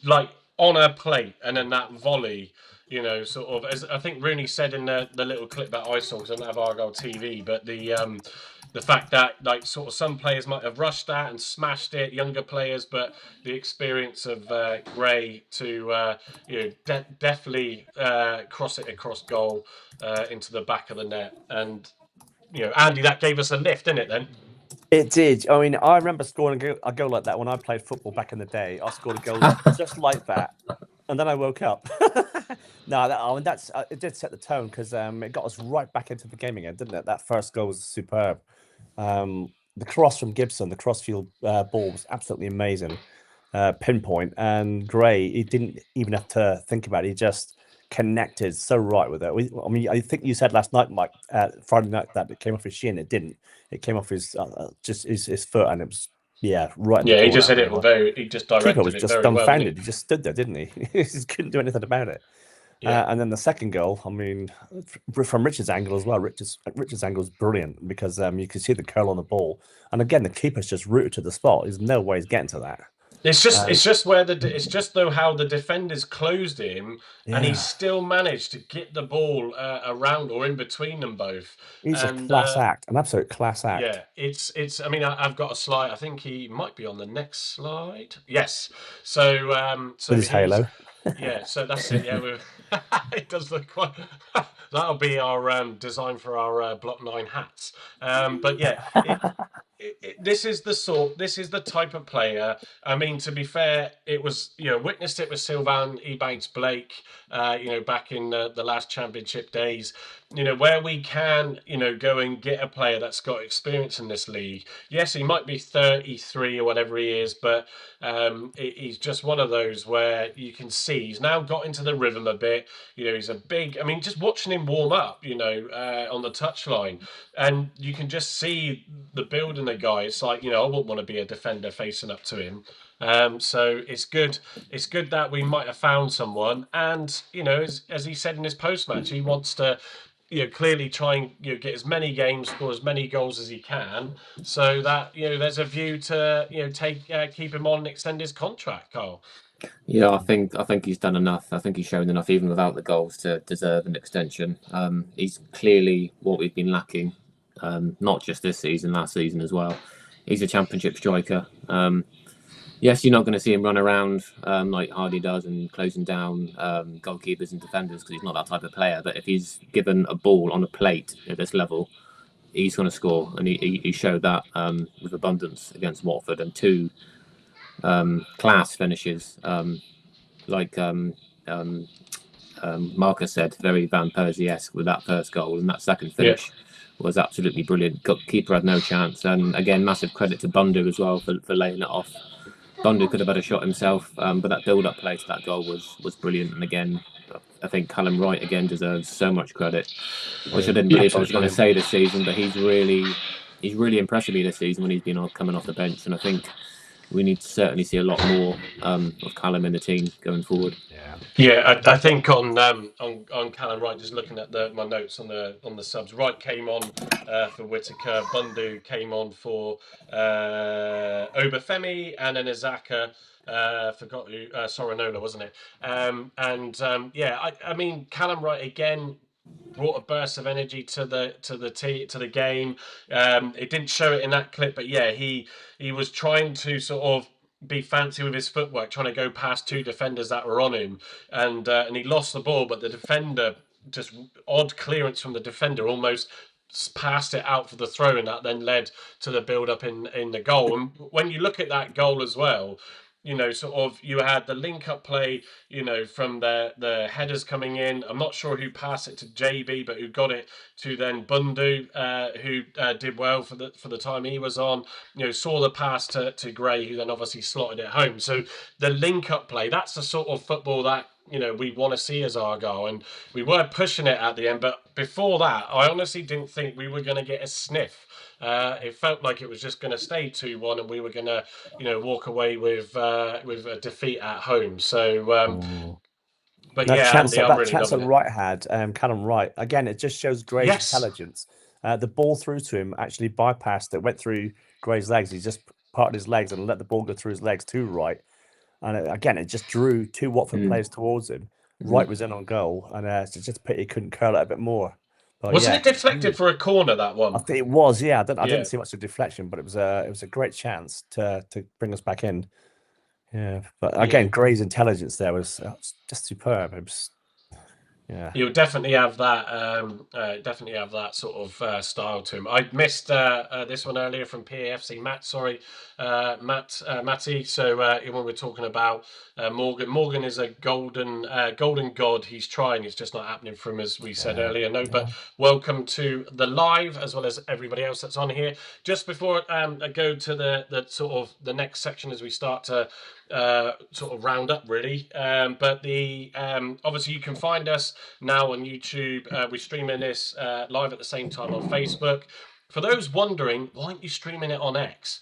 A: like on a plate, and then that volley. You know, sort of as I think Rooney said in the little clip that I saw, because I don't have Argyle TV, but the fact that like sort of some players might have rushed that and smashed it, younger players, but the experience of Gray to definitely cross it across goal into the back of the net. And you know, Andy, that gave us a lift, didn't it? Then
C: It did. I mean, I remember scoring a goal like that when I played football back in the day. I scored a goal just like that, and then I woke up. No, it did set the tone, because it got us right back into the game again, didn't it? That first goal was superb. The cross from Gibson, the crossfield ball was absolutely amazing, pinpoint. And Gray, he didn't even have to think about it. He just connected so right with it. I mean, I think you said last night, Mike, Friday night, that it came off his shin. It didn't. It came off his just his foot, and it was right.
A: Yeah, he just hit it he just directed
C: Keeper was
A: it
C: just
A: very
C: dumbfounded.
A: well.
C: He just stood there, didn't he? He just couldn't do anything about it.
A: Yeah.
C: And then the second goal, I mean, from Richard's angle as well. Richard's angle is brilliant, because you can see the curl on the ball, and again the keeper's just rooted to the spot. There's no way he's getting to that.
A: It's just it's just though how the defenders closed him, and he still managed to get the ball around or in between them both.
C: He's a class act, an absolute class act.
A: Yeah, it's. I mean, I've got a slide. I think he might be on the next slide. Yes. So
C: With his halo.
A: Yeah. So that's it. Yeah, it does look quite. That'll be our design for our Block 9 hats. But yeah. This is the type of player. I mean, to be fair, it was, witnessed it with Sylvain Ebanks-Blake, back in the last championship days, where we can, go and get a player that's got experience in this league. Yes, he might be 33 or whatever he is, but he's just one of those where you can see he's now got into the rhythm a bit. He's a big, I mean, just watching him warm up, on the touchline, and you can just see the build in the guy. It's like, I wouldn't want to be a defender facing up to him. So it's good. It's good that we might have found someone. And, as he said in his post-match, he wants to, clearly try and get as many games, score as many goals as he can, so that, there's a view to, keep him on and extend his contract, Carl.
B: Yeah, I think he's done enough. I think he's shown enough, even without the goals, to deserve an extension. He's clearly what we've been lacking, not just this season, last season as well. He's a championship striker. Yes, you're not going to see him run around like Hardy does and closing down goalkeepers and defenders, because he's not that type of player. But if he's given a ball on a plate at this level, he's going to score. And he showed that with abundance against Watford, and two class finishes, like Marcus said, very Van Persie-esque with that first goal, and that second finish was absolutely brilliant. Keeper had no chance, and again, massive credit to Bundu as well for laying it off. Bundu could have had a shot himself, but that build-up play to that goal was brilliant. And again, I think Callum Wright again deserves so much credit, which I didn't believe I was going to say this season, but he's really impressed me this season when he's been coming off the bench, and I think we need to certainly see a lot more of Callum in the team going forward.
A: I think on Callum Wright, just looking at my notes on the subs, Wright came on for Whittaker, Bundu came on for Obafemi, and then Azaka forgot who Soranola, wasn't it? I mean Callum Wright again brought a burst of energy to the game. It didn't show it in that clip, but he was trying to sort of be fancy with his footwork, trying to go past two defenders that were on him, and he lost the ball, but the defender, just odd clearance from the defender, almost passed it out for the throw, and that then led to the build up in the goal. And when you look at that goal as well, you had the link up play, from the headers coming in. I'm not sure who passed it to JB, but who got it to then Bundu, who did well for the time he was on. Saw the pass to Gray, who then obviously slotted it home. So the link up play, that's the sort of football that we want to see as Argyle, and we were pushing it at the end. But before that, I honestly didn't think we were going to get a sniff. It felt like it was just going to stay 2-1, and we were going to, walk away with a defeat at home. So, but
C: that chance
A: really
C: that Wright had, Callum Wright, again, it just shows Gray's intelligence. The ball through to him actually bypassed it, went through Gray's legs. He just parted his legs and let the ball go through his legs to Wright. And again, it just drew two Watford players towards him. Wright was in on goal, and it's just a pity he couldn't curl it a bit more. But
A: wasn't it deflected for a corner, that one?
C: I think it was. I didn't see much of deflection, but it was a great chance to bring us back in. Yeah, but again, Gray's intelligence there was just superb. It was,
A: He'll definitely have that. Sort of style to him. I missed this one earlier from PAFC. Matty. So when we're talking about Morgan is a golden god. He's trying. It's just not happening for him, as we said earlier. But welcome to the live, as well as everybody else that's on here. Just before I go to the sort of the next section, as we start to sort of round up, really. But obviously you can find us now on YouTube. We're streaming this live at the same time on Facebook. For those wondering, why aren't you streaming it on X?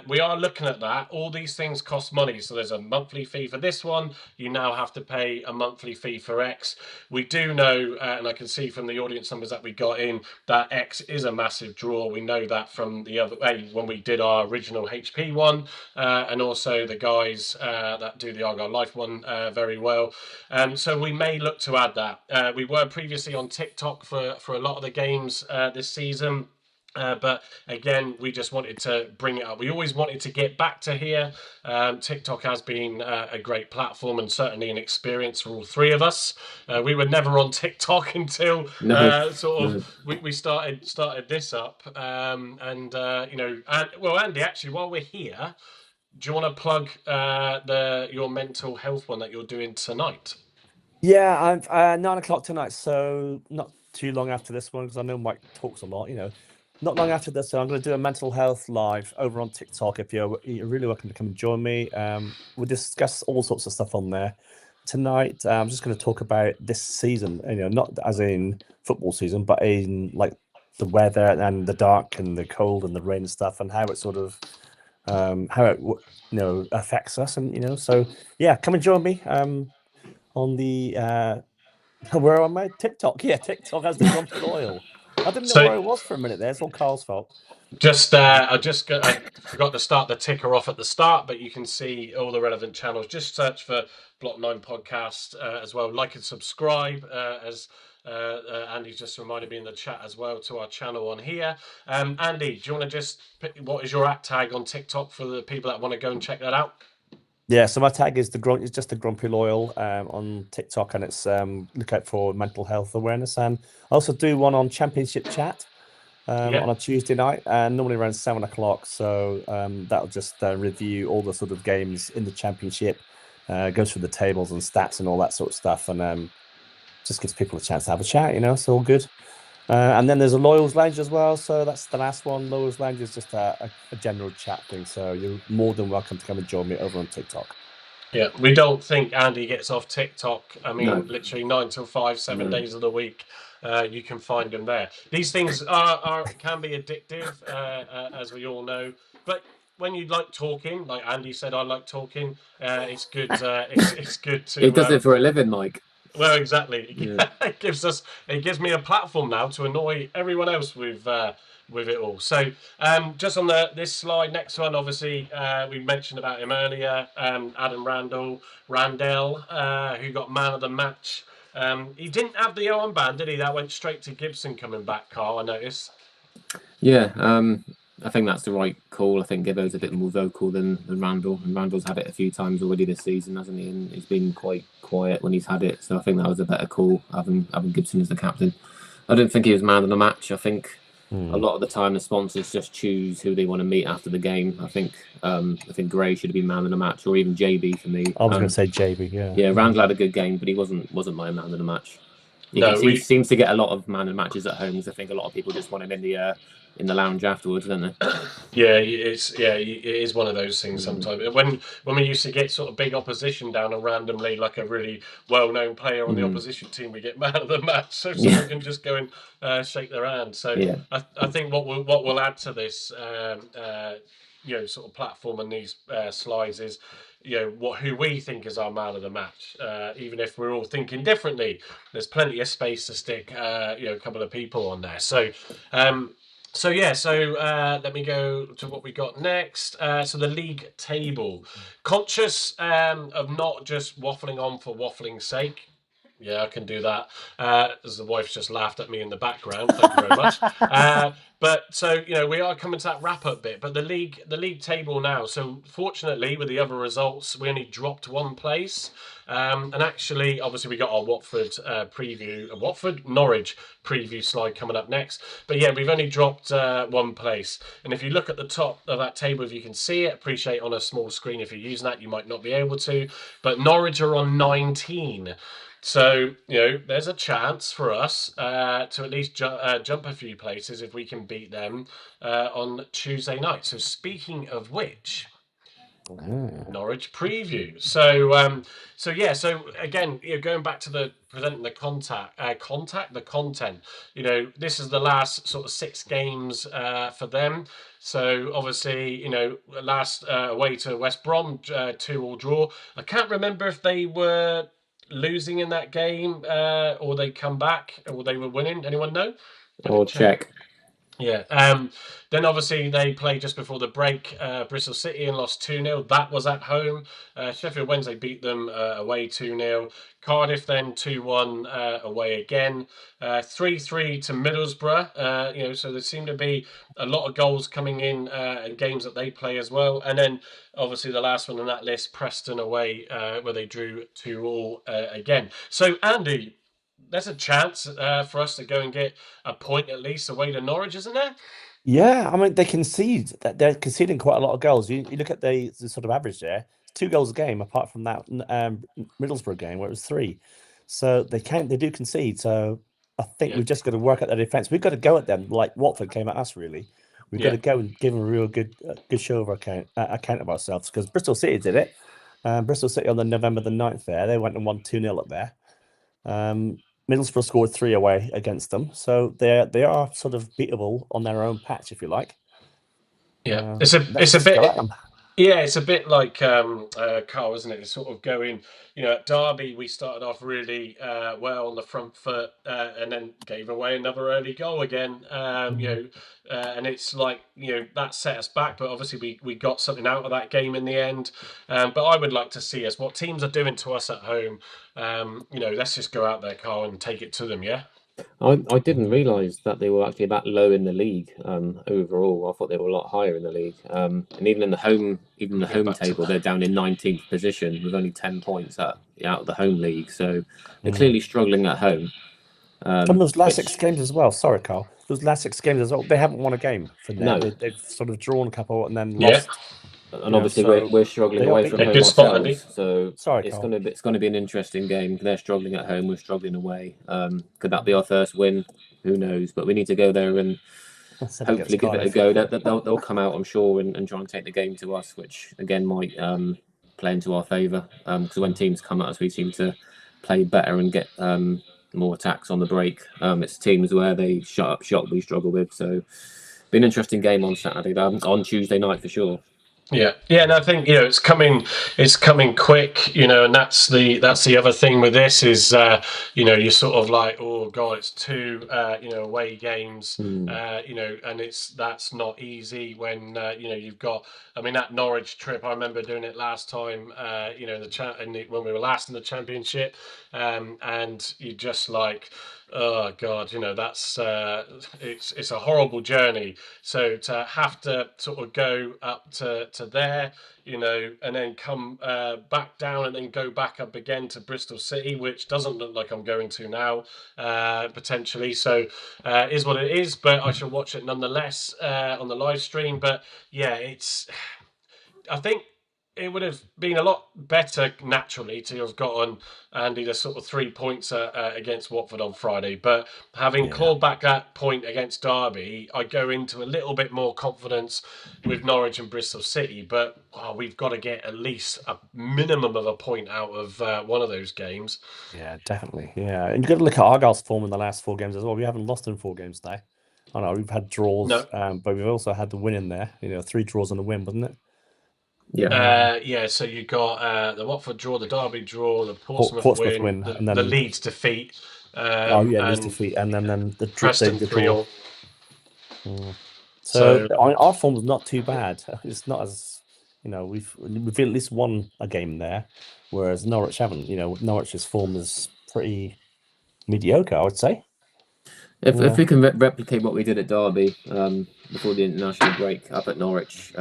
A: We are looking at that. All these things cost money. So there's a monthly fee for this one. You now have to pay a monthly fee for X. We do know, and I can see from the audience numbers that we got in, that X is a massive draw. We know that from the other way when we did our original HP one, and also the guys that do the Argyle Life one very well. So we may look to add that. We were previously on TikTok for a lot of the games this season. But again, we just wanted to bring it up. We always wanted to get back to here. TikTok has been a great platform and certainly an experience for all three of us. We were never on TikTok until we started this up. Andy, actually, while we're here, do you want to plug your mental health one that you're doing tonight?
C: Yeah, I'm 9 o'clock tonight, so not too long after this one, because I know Mike talks a lot, Not long after this, so I'm going to do a mental health live over on TikTok. If you're really welcome to come and join me. We'll discuss all sorts of stuff on there. Tonight, I'm just going to talk about this season, not as in football season, but in like the weather and the dark and the cold and the rain and stuff, and how it sort of, affects us. And, so yeah, come and join me on the, where am I? TikTok. Yeah, TikTok has the grumpy oil. I didn't know where I was for a minute there. It's all Carl's fault. I forgot to start the ticker off at the start, but you can see all the relevant channels. Just search for Block 9 Podcast as well. Like and subscribe, as Andy's just reminded me in the chat as well, to our channel on here. Andy, do you want to just pick, what is your @tag on TikTok for the people that want to go and check that out? Yeah, so my tag is just the Grumpy Loyal on TikTok, and it's look out for mental health awareness. And I also do one on Championship Chat on a Tuesday night, normally around 7 o'clock. So that'll just review all the sort of games in the Championship, goes through the tables and stats and all that sort of stuff. And just gives people a chance to have a chat. It's all good. And then there's a Loyals Lounge as well. So that's the last one. Loyals Lounge is just a general chat thing. So you're more than welcome to come and join me over on TikTok.
A: Yeah, we don't think Andy gets off TikTok. I mean,
B: No.
A: literally 9 till 5, 7
B: No.
A: days of the week. You can find him there. These things can be addictive, as we all know. But when you like talking, like Andy said, I like talking. It's good. It's good to.
B: He does it for a living, Mike.
A: Well, exactly.
B: Yeah.
A: It gives me a platform now to annoy everyone else with it all. So, just on this slide, next one, obviously, we mentioned about him earlier. Adam Randell, who got man of the match. He didn't have the armband, did he? That went straight to Gibson coming back, Carl. I noticed.
B: Yeah, I think that's the right call. I think Gibbo's a bit more vocal than Randall, and Randall's had it a few times already this season, hasn't he? And he's been quite quiet when he's had it. So I think that was a better call, having Gibson as the captain. I don't think he was man of the match. I think a lot of the time the sponsors just choose who they want to meet after the game. I think Gray should have been man of the match, or even JB for me.
C: I was going to say JB, yeah.
B: Yeah, Randall had a good game, but he wasn't my man of the match.
A: He
B: seems to get a lot of man of matches at home. I think a lot of people just want him in the lounge afterwards, don't they?
A: Yeah, it is one of those things sometimes. When we used to get sort of big opposition down and randomly, like a really well-known player on the opposition team, we get man of the match, so someone can just go and shake their hand. So
B: Yeah.
A: I think what we'll add to this, sort of platform and these slides is, who we think is our man of the match. Even if we're all thinking differently, there's plenty of space to stick, a couple of people on there. So. Let me go to what we got next. So the league table. Conscious of not just waffling on for waffling's sake. Yeah, I can do that. As the wife's just laughed at me in the background. Thank you very much. But so, we are coming to that wrap-up bit. But the league table now. So fortunately, with the other results, we only dropped one place. And actually, obviously, we got our Watford Norwich preview slide coming up next. But yeah, we've only dropped one place. And if you look at the top of that table, if you can see it, appreciate on a small screen. If you're using that, you might not be able to. But Norwich are on 19. So, there's a chance for us to at least jump a few places if we can beat them on Tuesday night. So, speaking of which, Norwich preview. So again, going back to presenting the content. This is the last sort of 6 games for them. So obviously, last away to West Brom, 2-2 draw. I can't remember if they were losing in that game or they come back or they were winning. Anyone know?
B: Or check.
A: Yeah. Then obviously they played just before the break Bristol City and lost 2-0. That was at home. Sheffield Wednesday beat them away 2-0. Cardiff then 2-1 away again. 3-3 to Middlesbrough. So there seem to be a lot of goals coming in games that they play as well. And then obviously the last one on that list, Preston away, where they drew 2-2 again. So Andy, there's a chance for us to go and get a point at least away to Norwich, isn't there?
C: Yeah, I mean, they concede. They're conceding quite a lot of goals. You look at the sort of average there, it's 2 goals a game, apart from that Middlesbrough game where it was 3. So they do concede. So I think we've just got to work at their defence. We've got to go at them like Watford came at us, really. We've got to go and give them a real good show of account of ourselves, because Bristol City did it. Bristol City on the November the 9th there, they went and won 2-0 up there. Middlesbrough scored 3 away against them, so they are sort of beatable on their own patch, if you like.
A: Yeah, it's a bit like Carl, isn't it? It's sort of going. At Derby, we started off really well on the front foot, and then gave away another early goal again. And it's like that set us back, but obviously we got something out of that game in the end. But I would like to see what teams are doing to us at home. Let's just go out there, Carl, and take it to them. Yeah.
B: I didn't realise that they were actually that low in the league overall. I thought they were a lot higher in the league. And even in the home table, they're down in 19th position with only 10 points out of the home league. So they're clearly struggling at home.
C: From those last 6 games as well. Sorry, Carl. Those last 6 games as well. They haven't won a game for them.
B: No.
C: They've sort of drawn a couple and then lost.
B: And obviously we're struggling away from home
A: good spot, Andy.
B: ourselves, so
C: Sorry,
B: it's
C: Carl.
B: going to be an interesting game. They're struggling at home, we're struggling away. Could that be our first win? Who knows? But we need to go there and hopefully give it a go. They'll come out, I'm sure, and try and take the game to us, which again might play into our favour. Because when teams come at us, we seem to play better and get more attacks on the break. It's teams where they shut up shop we struggle with. So, be an interesting game on Saturday, on Tuesday night for sure.
A: Yeah, and I think it's coming quick, and that's the other thing with this is you're sort of like, oh god, it's two away games, and that's not easy when you've got. I mean, that Norwich trip, I remember doing it last time, when we were last in the Championship, and you just like, oh god, that's it's a horrible journey. So to have to sort of go up to there, and then come back down and then go back up again to Bristol City, which doesn't look like I'm going to now, potentially. So is what it is, but I shall watch it nonetheless on the live stream. But yeah, I think it would have been a lot better naturally to have gotten Andy the sort of 3 points against Watford on Friday. But having clawed back that point against Derby, I go into a little bit more confidence with Norwich and Bristol City. But we've got to get at least a minimum of a point out of one of those games.
C: Yeah, definitely. Yeah, and you've got to look at Argyle's form in the last 4 games as well. We haven't lost in 4 games now. I know we've had draws, but we've also had the win in there. 3 draws and a win, wasn't it?
B: Yeah.
A: So you got the Watford draw, the Derby draw, the Portsmouth win, and then the Leeds defeat.
C: Leeds defeat, and then the
A: Preston 3-0.
C: So our form is not too bad. It's not as we've at least won a game there, whereas Norwich haven't. Norwich's form is pretty mediocre, I would say.
B: If we can replicate what we did at Derby before the international break up at Norwich.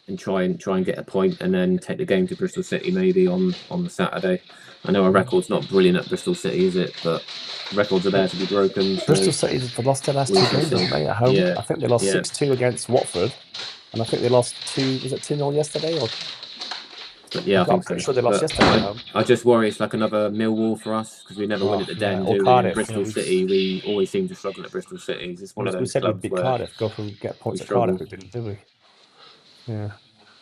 B: And try and get a point, and then take the game to Bristol City maybe on the Saturday. I know our record's not brilliant at Bristol City, is it? But records are there to be broken. So
C: Bristol City's lost their last 2 games, didn't they, at home? Yeah. I think they lost 6-2 against Watford, and I think they lost 2-0 yesterday?
B: Yeah, I think
C: I'm pretty sure they lost yesterday.
B: I just worry it's like another Millwall for us, because we never win at the Den.
C: Or Cardiff.
B: Bristol City, we always seem to struggle at Bristol City. It's one of those
C: we said
B: clubs
C: we'd beat Cardiff, go from get points at Cardiff, we didn't, did we? Yeah.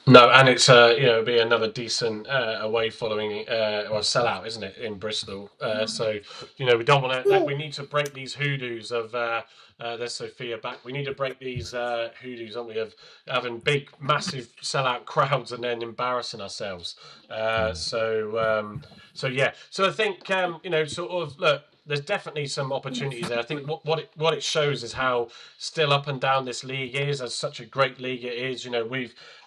A: No, and it's be another decent away following or sellout, isn't it, in Bristol? So we don't want to. We need to break these hoodoos of. There's Sophia back. We need to break these hoodoos, don't we, of having big, massive sellout crowds and then embarrassing ourselves. So yeah. So I think sort of look. There's definitely some opportunities there. I think what it shows is how still up and down this league is. As such a great league it is.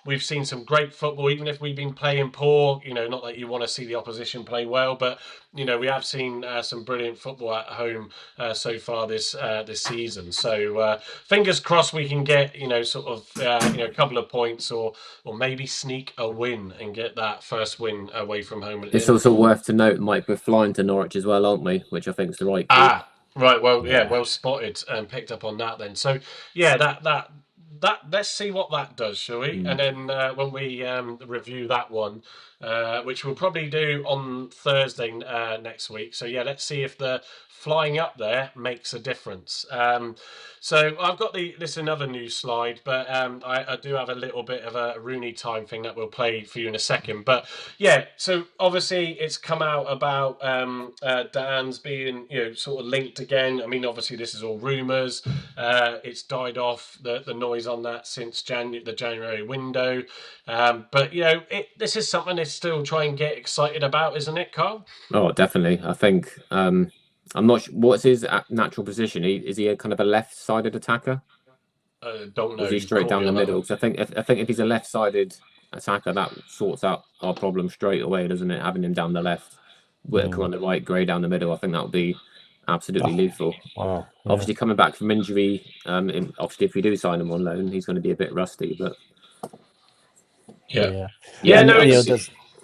A: We've seen some great football, even if we've been playing poor. Not that you want to see the opposition play well, but we have seen some brilliant football at home so far this season. So fingers crossed we can get a couple of points or maybe sneak a win and get that first win away from home.
B: It's also worth to note, Mike, we're flying to Norwich as well, aren't we? Which I think is the right call.
A: Right. Well, well spotted and picked up on that then. So yeah, that let's see what that does, shall we? And then when we review that one, which we'll probably do on Thursday next week. So yeah, let's see if the flying up there makes a difference. So I've got this another news slide, but I do have a little bit of a Rooney time thing that we'll play for you in a second. But yeah, so obviously it's come out about Dan's being sort of linked again. I mean, obviously this is all rumours. It's died off the noise on that since the January window. But this is something to still try and get excited about, isn't it, Carl?
B: Oh, definitely. I think. I'm not sure what's his natural position. Is he a kind of a left-sided attacker?
A: Don't know.
B: Is he straight down the middle? Because I think if he's a left-sided attacker, that sorts out our problem straight away, doesn't it? Having him down the left, Whittaker on the right, Gray down the middle. I think that would be absolutely lethal.
C: Wow. Yeah.
B: Obviously, coming back from injury, obviously if we do sign him on loan, he's going to be a bit rusty. But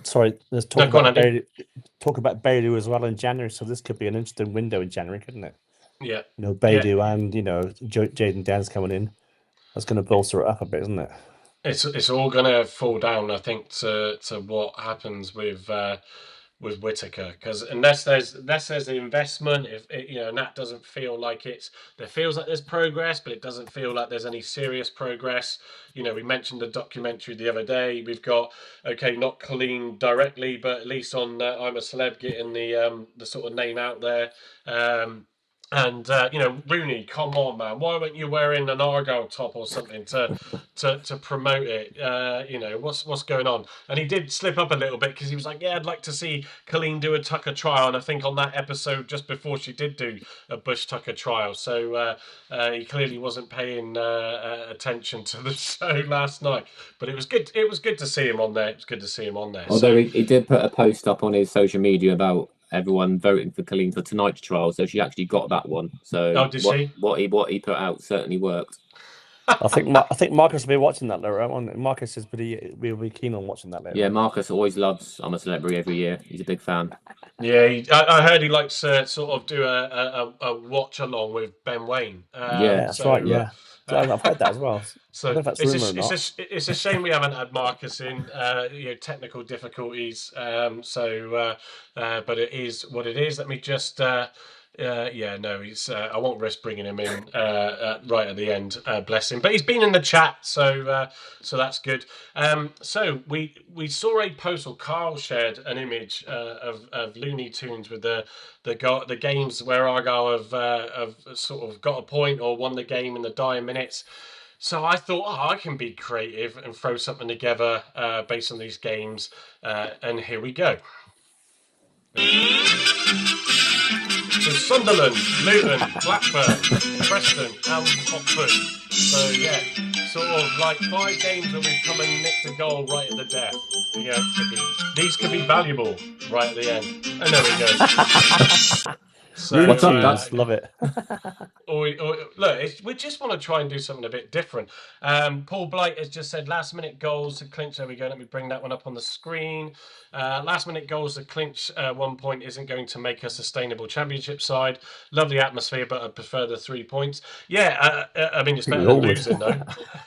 C: sorry, let's talk about Beidou as well in January. So this could be an interesting window in January, couldn't it?
A: Yeah.
C: Beidou and Jayden Dan's coming in. That's going to bolster it up a bit, isn't it?
A: It's all going to fall down, I think, to what happens with Whittaker, because unless there's the investment, if it, and that doesn't feel like there feels like there's progress, but it doesn't feel like there's any serious progress. We mentioned the documentary the other day. We've got not Colleen directly, but at least on I'm a Celeb getting the sort of name out there. And Rooney, come on, man! Why weren't you wearing an Argyle top or something to promote it? What's going on? And he did slip up a little bit because he was like, "Yeah, I'd like to see Colleen do a Tucker trial." And I think on that episode just before she did do a Bush Tucker trial, so he clearly wasn't paying attention to the show last night. But it was good. It was good to see him on there. It was good to see him on there.
B: Although he did put a post up on his social media about everyone voting for Colleen for tonight's trial, so she actually got that one. So
A: did she?
B: What he put out certainly worked.
C: I think Marcus will be watching that later on. Marcus is will be keen on watching that later.
B: Yeah, Marcus always loves I'm a Celebrity every year. He's a big fan.
A: Yeah, I heard he likes to sort of do a watch along with Ben Wayne.
C: That's right. Yeah, I've heard that as well.
A: So
C: I don't know if that's rumor or not.
A: it's a shame we haven't had Marcus in. Technical difficulties. But it is what it is. Let me just. He's. I won't risk bringing him in right at the end. Bless him. But he's been in the chat, so that's good. So we saw a post, or Carl shared an image of Looney Tunes with the games where Argyle have sort of got a point or won the game in the dying minutes. So I thought, I can be creative and throw something together based on these games, and here we go. So Sunderland, Luton, Blackburn, Preston, and Watford. So yeah, sort of like 5 games where we've come and nicked a goal right at the death. These could be valuable right at the end. And there we go. So,
B: what's up, guys?
C: Love it.
A: Look, we just want to try and do something a bit different. Paul Blight has just said last-minute goals to clinch. There we go. Let me bring that one up on the screen. Last-minute goals to clinch 1 point isn't going to make a sustainable championship side. Lovely atmosphere, but I prefer the 3 points. Yeah, I mean, it's better than losing, though.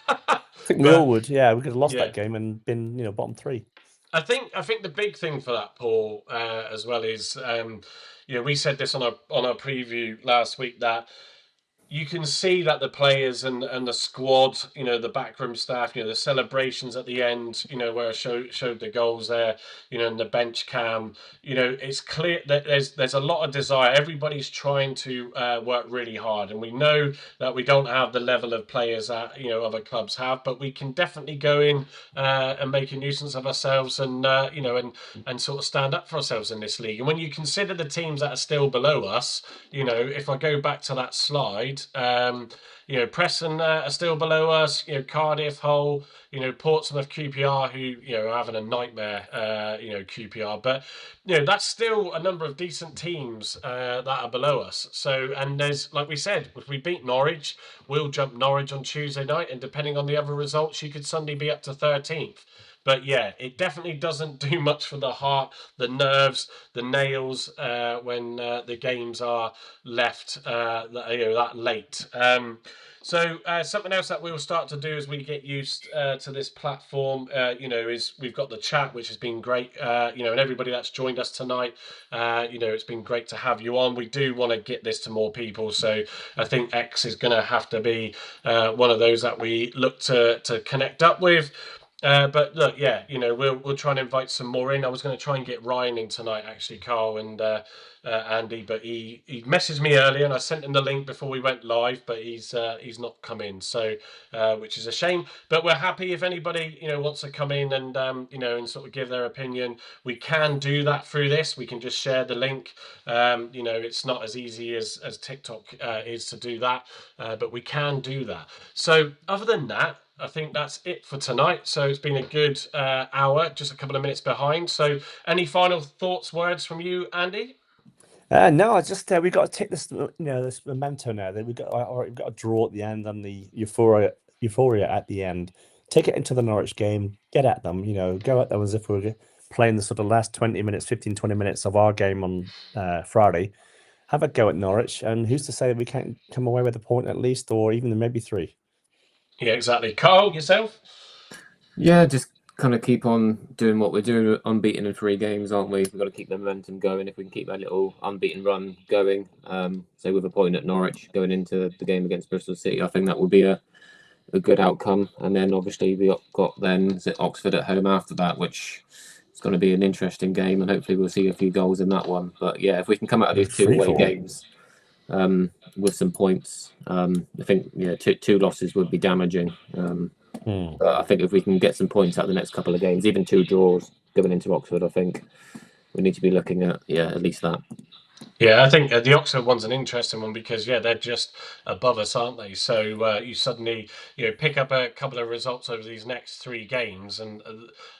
C: I think we all would. Yeah, we could have lost that game and been, bottom 3.
A: I think the big thing for that, Paul, as well is, we said this on our preview last week that you can see that the players and the squad, the backroom staff, the celebrations at the end, where I showed the goals there, and the bench cam, it's clear that there's a lot of desire. Everybody's trying to work really hard, and we know that we don't have the level of players that other clubs have, but we can definitely go in and make a nuisance of ourselves, and and sort of stand up for ourselves in this league. And when you consider the teams that are still below us, if I go back to that slide. Preston are still below us. Cardiff, Hull, Portsmouth, QPR, who are having a nightmare. QPR, but that's still a number of decent teams that are below us. So, and there's, like we said, if we beat Norwich, we'll jump Norwich on Tuesday night, and depending on the other results, you could Sunday be up to 13th. But yeah, it definitely doesn't do much for the heart, the nerves, the nails when the games are left that late. So something else that we'll start to do as we get used to this platform, is we've got the chat, which has been great, and everybody that's joined us tonight, it's been great to have you on. We do want to get this to more people, so I think X is going to have to be one of those that we look to connect up with. But look, we'll try and invite some more in. I was going to try and get Ryan in tonight, actually, Carl and Andy, but he messaged me earlier, and I sent him the link before we went live, but he's not come in, so which is a shame. But we're happy if anybody wants to come in and and sort of give their opinion. We can do that through this. We can just share the link. It's not as easy as TikTok is to do that, but we can do that. So other than that, I think that's it for tonight. So it's been a good hour, just a couple of minutes behind. So any final thoughts, words from you, Andy?
C: No, I just we've got to take this, this memento now that we've got a draw at the end and the euphoria at the end. Take it into the Norwich game, get at them, go at them as if we were playing the sort of last 20 minutes of our game on Friday. Have a go at Norwich, and who's to say that we can't come away with a point at least, or even maybe 3?
A: Yeah, exactly. Carl, yourself?
B: Yeah, just kind of keep on doing what we're doing. We're unbeaten in 3 games, aren't we? We've got to keep the momentum going. If we can keep that little unbeaten run going, so with a point at Norwich going into the game against Bristol City, I think that would be a good outcome. And then obviously we got then Oxford at home after that, which is going to be an interesting game, and hopefully we'll see a few goals in that one. But yeah, if we can come out of these 2 away
C: Free-for-all.
B: games with some points, I think two losses would be damaging. But I think if we can get some points out the next couple of games, even 2 draws going into Oxford, I think we need to be looking at at least that.
A: Yeah, I think the Oxford one's an interesting one because they're just above us, aren't they? So you suddenly pick up a couple of results over these next 3 games, and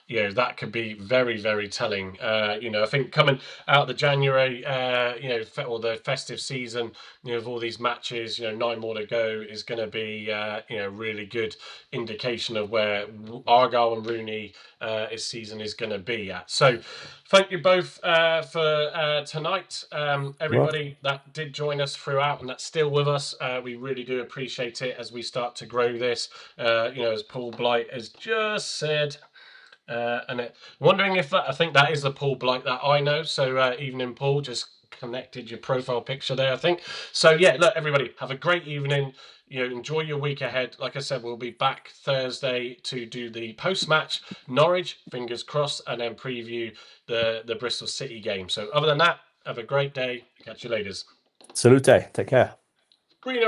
A: that could be very, very telling. I think coming out of the January, or the festive season, of all these matches, 9 more to go is going to be really good indication of where Argyle and Rooney his season is going to be at. So thank you both for tonight. Everybody that did join us throughout and that's still with us, we really do appreciate it as we start to grow this. As Paul Blight has just said, wondering if I think that is the Paul Blight that I know. So evening, Paul, just connected your profile picture there, I think. So yeah, look, everybody, have a great evening. Enjoy your week ahead. Like I said, we'll be back Thursday to do the post-match Norwich, fingers crossed, and then preview the Bristol City game. So other than that, have a great day. Catch you later.
C: Salute. Take care.
A: Green